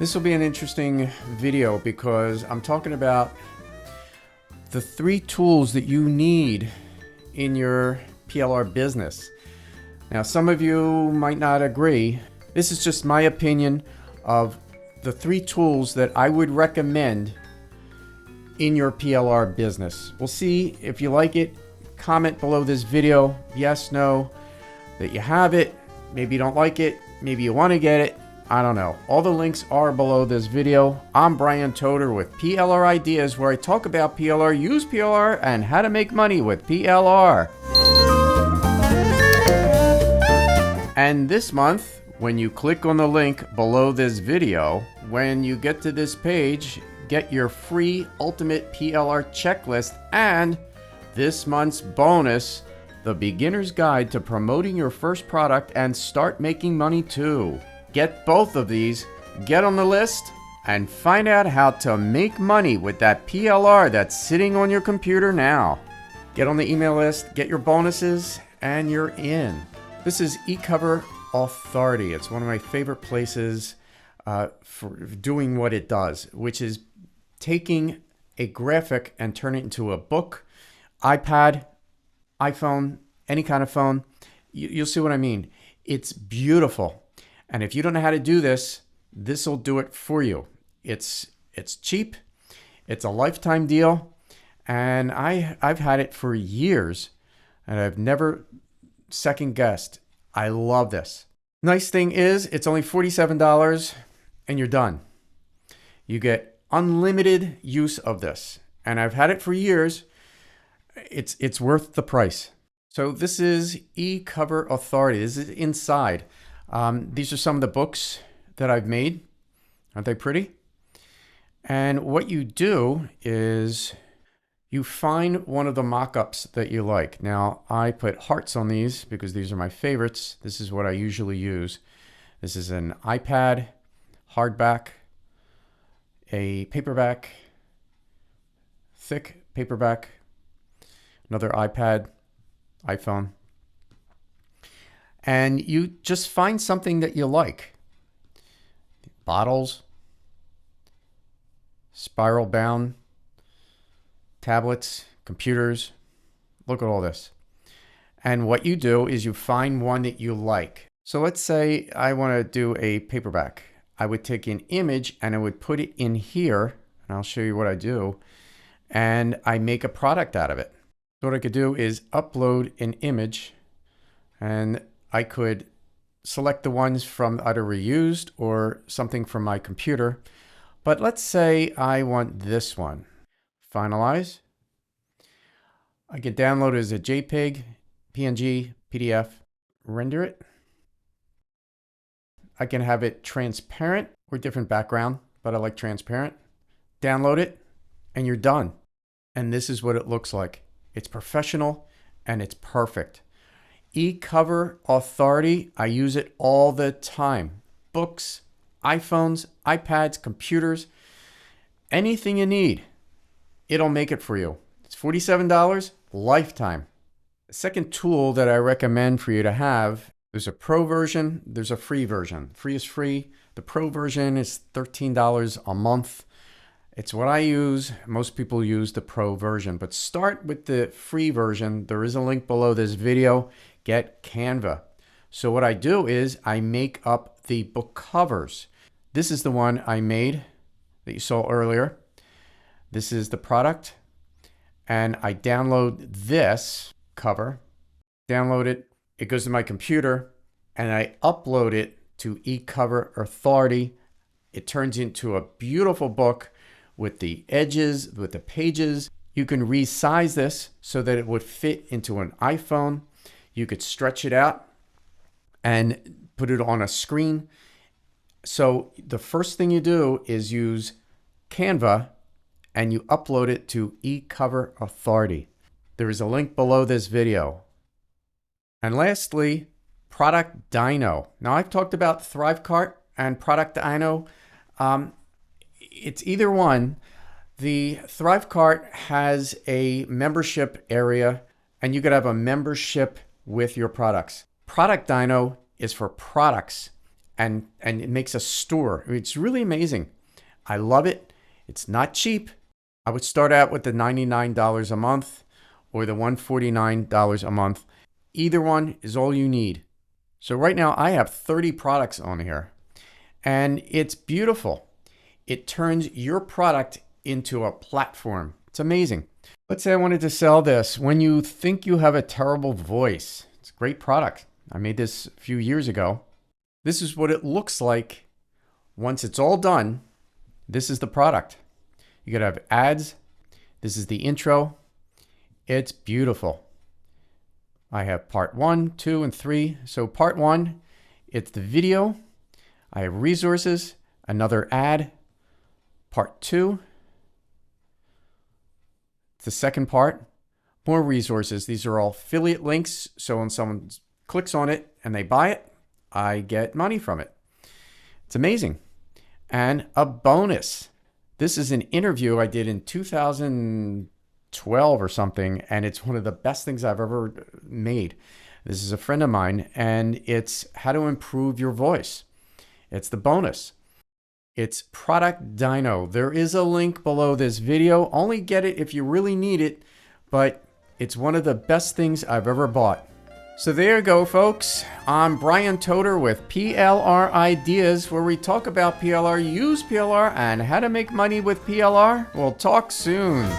This will be an interesting video because I'm talking about the 3 tools that you need in your PLR business. Now, some of you might not agree. This is just my opinion of the 3 tools that I would recommend in your PLR business. We'll see if you like it. Comment below this video, yes, no, that you have it. Maybe you don't like it. Maybe you want to get it. I don't know. All the links are below this video. I'm Bryan Toder with PLR Ideas, where I talk about PLR, use PLR, and how to make money with PLR. And this month, when you click on the link below this video, when you get to this page, get your free Ultimate PLR checklist and this month's bonus, the Beginner's Guide to Promoting Your First Product and Start Making Money Too. Get both of these, get on the list, and find out how to make money with that PLR that's sitting on your computer now. Get on the email list, get your bonuses, and you're in. This is eCover Authority. It's one of my favorite places for doing what it does, which is taking a graphic and turn it into a book, iPad, iPhone, any kind of phone. You'll see what I mean. It's beautiful. And if you don't know how to do this, this will do it for you. It's cheap. It's a lifetime deal. And I've had it for years and I've never second guessed. I love this. Nice thing is it's only $47 and you're done. You get unlimited use of this. And I've had it for years. It's worth the price. So this is eCover Authority. This is inside. These are some of the books that I've made. Aren't they pretty? And what you do is you find one of the mock-ups that you like. Now, I put hearts on these because these are my favorites. This is what I usually use. This is an iPad, hardback, a paperback, thick paperback, another iPad, iPhone. And you just find something that you like. Bottles, spiral bound, tablets, computers. Look at all this. And what you do is you find one that you like. So let's say I want to do a paperback. I would take an image and I would put it in here, and I'll show you what I do, and I make a product out of it. So what I could do is upload an image, and I could select the ones from either reused or something from my computer. But let's say I want this one. Finalize. I can download it as a JPEG, PNG, PDF, render it. I can have it transparent or different background, but I like transparent. Download it and you're done. And this is what it looks like. It's professional and it's perfect. eCover Authority, I use it all the time. Books, iPhones, iPads, computers, anything you need, it'll make it for you. It's $47, lifetime. The second tool that I recommend for you to have, there's a pro version, there's a free version. Free is free. The pro version is $13 a month. It's what I use. Most people use the pro version, but start with the free version. There is a link below this video. Get Canva. So what I do is I make up the book covers. This is the one I made that you saw earlier. This is the product. And I download this cover, download it. It goes to my computer and I upload it to eCover Authority. It turns into a beautiful book with the edges, with the pages. You can resize this so that it would fit into an iPhone. You could stretch it out and put it on a screen. So the first thing you do is use Canva and you upload it to eCover Authority. There is a link below this video. And lastly, ProductDyno. Now I've talked about ThriveCart and ProductDyno. It's either one. The ThriveCart has a membership area and you could have a membership with your products. ProductDyno is for products and it makes a store. It's really amazing. I love it. It's not cheap. I would start out with the $99 a month or the $149 a month. Either one is all you need. So right now I have 30 products on here, and it's beautiful. It turns your product into a platform. It's amazing. Let's say I wanted to sell this. When you think you have a terrible voice, it's a great product. I made this a few years ago. This is what it looks like once it's all done. This is the product. You gotta have ads. This is the intro. It's beautiful. I have part 1, 2, and 3. So part 1, it's the video. I have resources, another ad. Part 2, the second part, more resources. These are all affiliate links. So when someone clicks on it and they buy it, I get money from it. It's amazing. And a bonus. This is an interview I did in 2012 or something, and it's one of the best things I've ever made. This is a friend of mine, and it's how to improve your voice. It's the bonus. It's ProductDyno. There is a link below this video. Only get it if you really need it, but it's one of the best things I've ever bought. So there you go, folks. I'm Bryan Toter with PLR Ideas, where we talk about PLR, use PLR, and how to make money with PLR. We'll talk soon.